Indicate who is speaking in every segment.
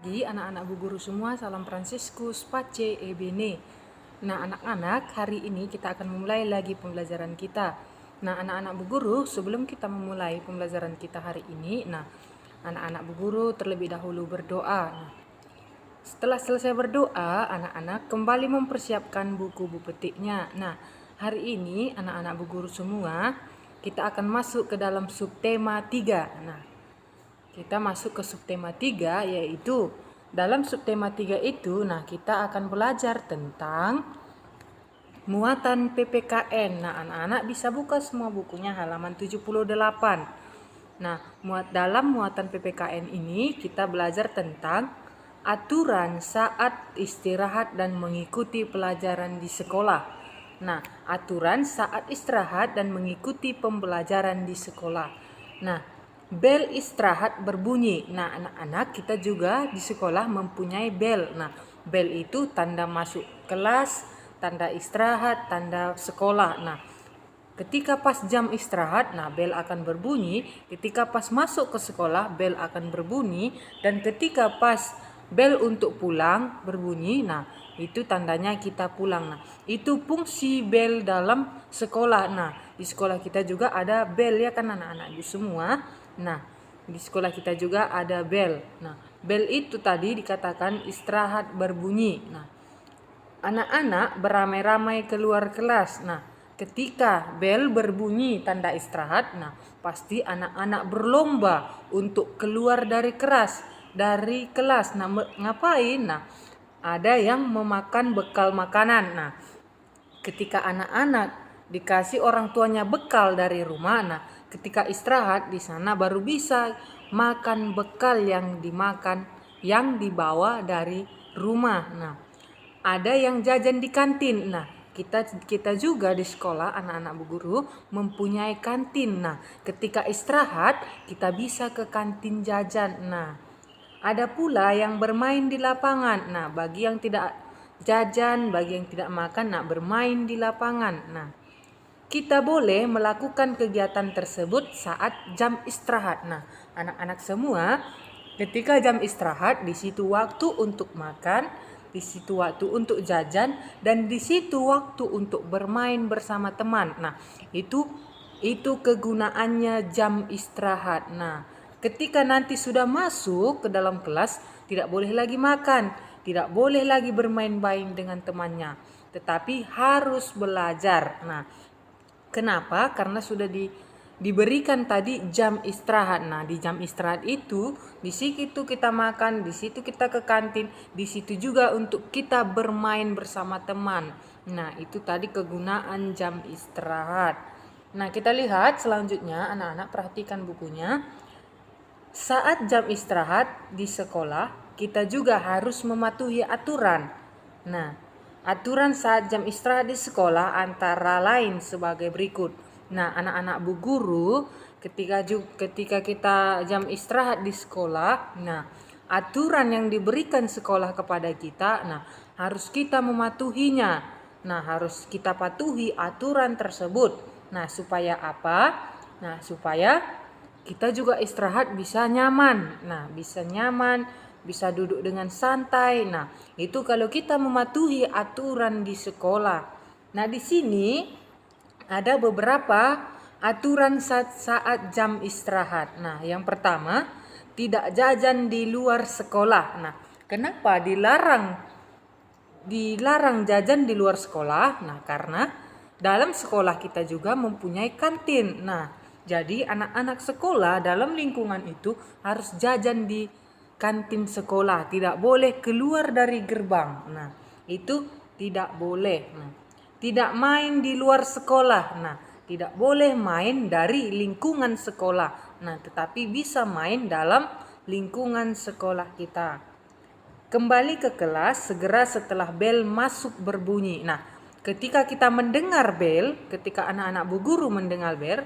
Speaker 1: Pagi anak-anak Bu Guru semua, salam Fransiskus, Pace, Ebene. Nah anak-anak, hari ini kita akan memulai lagi pembelajaran kita. Nah anak-anak Bu Guru, sebelum kita memulai pembelajaran kita hari ini, anak-anak Bu Guru terlebih dahulu berdoa. Setelah selesai berdoa, anak-anak kembali mempersiapkan buku-buku petiknya. Nah hari ini anak-anak Bu Guru semua, kita akan masuk ke dalam subtema 3. Kita masuk ke subtema 3, yaitu dalam subtema 3 itu kita akan belajar tentang muatan PPKN. Anak-anak bisa buka semua bukunya halaman 78. Dalam muatan PPKN ini kita belajar tentang aturan saat istirahat dan mengikuti pelajaran di sekolah. Aturan saat istirahat dan mengikuti pembelajaran di sekolah. Bel istirahat berbunyi. Anak-anak, kita juga di sekolah mempunyai bel. Bel itu tanda masuk kelas, tanda istirahat, tanda sekolah. Ketika pas jam istirahat, bel akan berbunyi. Ketika pas masuk ke sekolah, bel akan berbunyi. Dan ketika pas bel untuk pulang berbunyi, itu tandanya kita pulang. Itu fungsi bel dalam sekolah. Di sekolah kita juga ada bel, ya kan anak-anak semua. Di sekolah kita juga ada bel. Bel itu tadi dikatakan istirahat berbunyi. Anak-anak beramai-ramai keluar kelas. Ketika bel berbunyi tanda istirahat, pasti anak-anak berlomba untuk keluar dari kelas. Ngapain? Ada yang memakan bekal makanan. Ketika anak-anak dikasih orang tuanya bekal dari rumah, ketika istirahat di sana baru bisa makan bekal yang dibawa dari rumah. Ada yang jajan di kantin. Kita juga di sekolah anak-anak Bu Guru mempunyai kantin. Ketika istirahat kita bisa ke kantin jajan. Ada pula yang bermain di lapangan. Bagi yang tidak jajan, bagi yang tidak makan, bermain di lapangan. Kita boleh melakukan kegiatan tersebut saat jam istirahat. Anak-anak semua, ketika jam istirahat, di situ waktu untuk makan, di situ waktu untuk jajan, dan di situ waktu untuk bermain bersama teman. Itu kegunaannya jam istirahat. Ketika nanti sudah masuk ke dalam kelas, tidak boleh lagi makan, tidak boleh lagi bermain-main dengan temannya, tetapi harus belajar. Kenapa? Karena sudah diberikan tadi jam istirahat. Di jam istirahat itu, di situ kita makan, di situ kita ke kantin, di situ juga untuk kita bermain bersama teman. Itu tadi kegunaan jam istirahat. Kita lihat selanjutnya, anak-anak perhatikan bukunya. Saat jam istirahat di sekolah, kita juga harus mematuhi aturan. Aturan saat jam istirahat di sekolah antara lain sebagai berikut. Anak-anak Bu Guru, ketika kita jam istirahat di sekolah, aturan yang diberikan sekolah kepada kita, harus kita mematuhinya. Harus kita patuhi aturan tersebut. Supaya apa? Supaya kita juga istirahat bisa nyaman. Bisa nyaman, bisa duduk dengan santai. Itu kalau kita mematuhi aturan di sekolah. Di sini ada beberapa aturan saat jam istirahat. Yang pertama, tidak jajan di luar sekolah. Kenapa dilarang jajan di luar sekolah? Karena dalam sekolah kita juga mempunyai kantin. Jadi anak-anak sekolah dalam lingkungan itu harus jajan di kantin sekolah, tidak boleh keluar dari gerbang. Itu tidak boleh. Tidak main di luar sekolah. Tidak boleh main dari lingkungan sekolah. Tetapi bisa main dalam lingkungan sekolah kita. Kembali ke kelas segera setelah bel masuk berbunyi. Ketika kita mendengar bel, ketika anak-anak Bu Guru mendengar bel,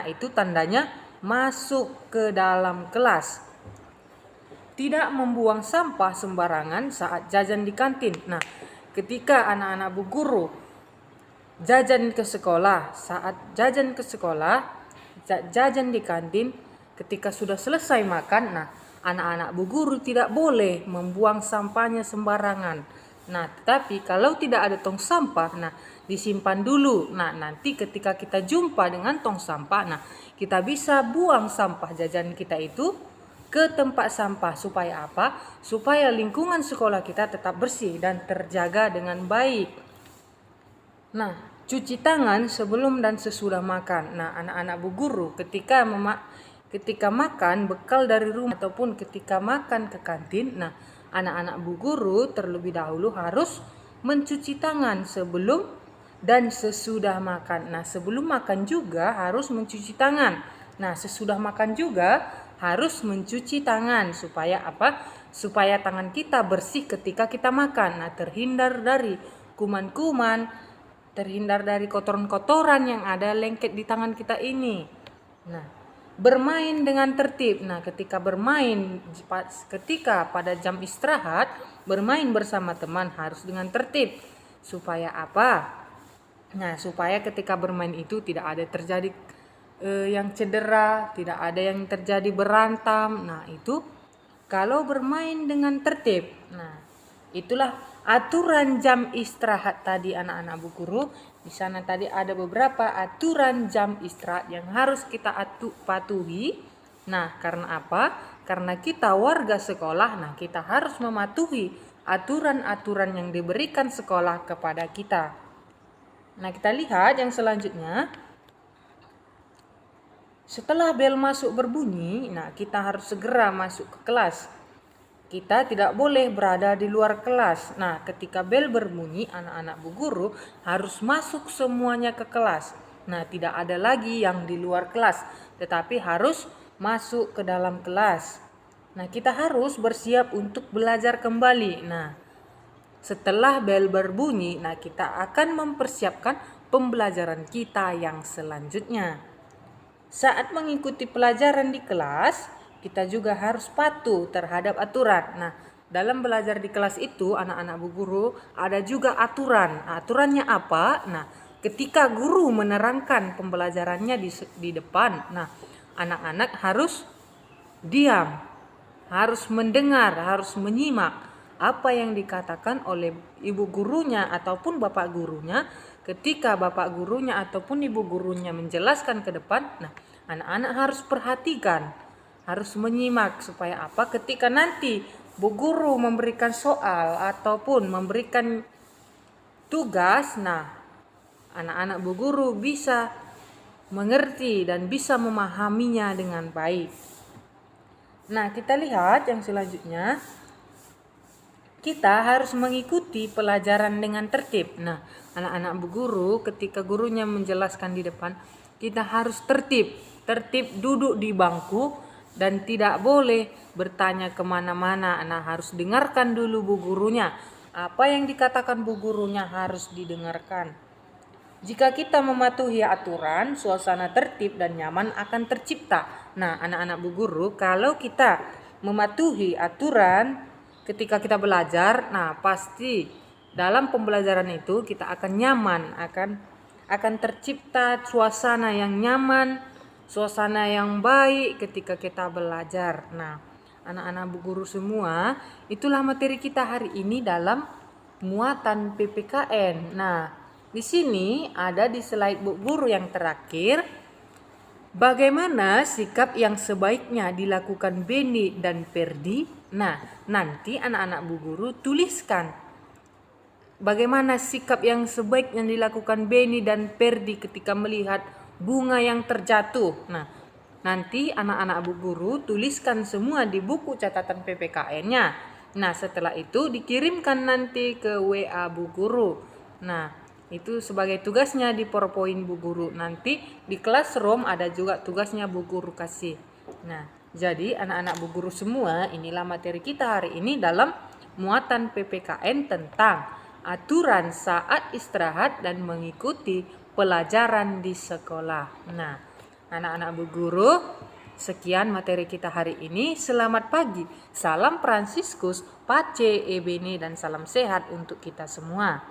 Speaker 1: itu tandanya masuk ke dalam kelas. Tidak membuang sampah sembarangan saat jajan di kantin. Ketika anak-anak Bu Guru jajan ke sekolah, saat jajan ke sekolah, jajan di kantin, ketika sudah selesai makan, anak-anak Bu Guru tidak boleh membuang sampahnya sembarangan. Nah, tetapi kalau tidak ada tong sampah, nah disimpan dulu. Nah, nanti ketika kita jumpa dengan tong sampah, nah kita bisa buang sampah jajan kita itu ke tempat sampah. Supaya apa? Supaya lingkungan sekolah kita tetap bersih dan terjaga dengan baik. Nah, cuci tangan sebelum dan sesudah makan. Nah, anak-anak Bu Guru ketika makan bekal dari rumah ataupun ketika makan ke kantin, nah anak-anak Bu Guru terlebih dahulu harus mencuci tangan sebelum dan sesudah makan. Nah, sebelum makan juga harus mencuci tangan. Nah, sesudah makan juga harus mencuci tangan. Supaya apa? Supaya tangan kita bersih ketika kita makan. Nah, terhindar dari kuman-kuman, terhindar dari kotoran-kotoran yang ada lengket di tangan kita ini. Nah, bermain dengan tertib. Nah, ketika pada jam istirahat, bermain bersama teman harus dengan tertib. Supaya apa? Nah, supaya ketika bermain itu tidak ada terjadi yang cedera, tidak ada yang terjadi berantam. Nah, itu kalau bermain dengan tertib. Nah, itulah aturan jam istirahat tadi anak-anak Bu Guru. Di sana tadi ada beberapa aturan jam istirahat yang harus kita patuhi. Nah, karena apa? Karena kita warga sekolah, nah kita harus mematuhi aturan-aturan yang diberikan sekolah kepada kita. Nah, kita lihat yang selanjutnya. Setelah bel masuk berbunyi, nah kita harus segera masuk ke kelas. Kita tidak boleh berada di luar kelas. Nah, ketika bel berbunyi, anak-anak Bu Guru harus masuk semuanya ke kelas. Nah, tidak ada lagi yang di luar kelas, tetapi harus masuk ke dalam kelas. Nah, kita harus bersiap untuk belajar kembali. Nah, setelah bel berbunyi, nah kita akan mempersiapkan pembelajaran kita yang selanjutnya. Saat mengikuti pelajaran di kelas, kita juga harus patuh terhadap aturan. Nah, dalam belajar di kelas itu, anak-anak Bu Guru ada juga aturan. Aturannya apa? Nah, ketika guru menerangkan pembelajarannya di depan, nah, anak-anak harus diam, harus mendengar, harus menyimak apa yang dikatakan oleh ibu gurunya ataupun bapak gurunya. Ketika bapak gurunya ataupun ibu gurunya menjelaskan ke depan, nah anak-anak harus perhatikan, harus menyimak. Supaya apa? Ketika nanti bu guru memberikan soal ataupun memberikan tugas, nah anak-anak bu guru bisa mengerti dan bisa memahaminya dengan baik. Nah, kita lihat yang selanjutnya. Kita harus mengikuti pelajaran dengan tertib. Nah, anak-anak bu guru ketika gurunya menjelaskan di depan, kita harus tertib duduk di bangku dan tidak boleh bertanya kemana-mana. Nah, harus dengarkan dulu bu gurunya. Apa yang dikatakan bu gurunya harus didengarkan. Jika kita mematuhi aturan, suasana tertib dan nyaman akan tercipta. Nah, anak-anak bu guru, kalau kita mematuhi aturan ketika kita belajar, nah pasti dalam pembelajaran itu kita akan nyaman, akan tercipta suasana yang nyaman, suasana yang baik ketika kita belajar. Nah, anak-anak bu guru semua, itulah materi kita hari ini dalam muatan PPKN. Nah, di sini ada di slide bu guru yang terakhir, bagaimana sikap yang sebaiknya dilakukan Beni dan Perdi. Nah, nanti anak-anak bu guru tuliskan bagaimana sikap yang sebaiknya dilakukan Beni dan Perdi ketika melihat bunga yang terjatuh. Nah, nanti anak-anak bu guru tuliskan semua di buku catatan PPKN-nya. Nah, setelah itu dikirimkan nanti ke WA bu guru. Nah, itu sebagai tugasnya di PowerPoint bu guru. Nanti di classroom ada juga tugasnya bu guru kasih. Nah, jadi anak-anak bu guru semua, inilah materi kita hari ini dalam muatan PPKN tentang aturan saat istirahat dan mengikuti pelajaran di sekolah. Nah, anak-anak bu guru, sekian materi kita hari ini. Selamat pagi, salam Fransiskus, Pace, Ebene, dan salam sehat untuk kita semua.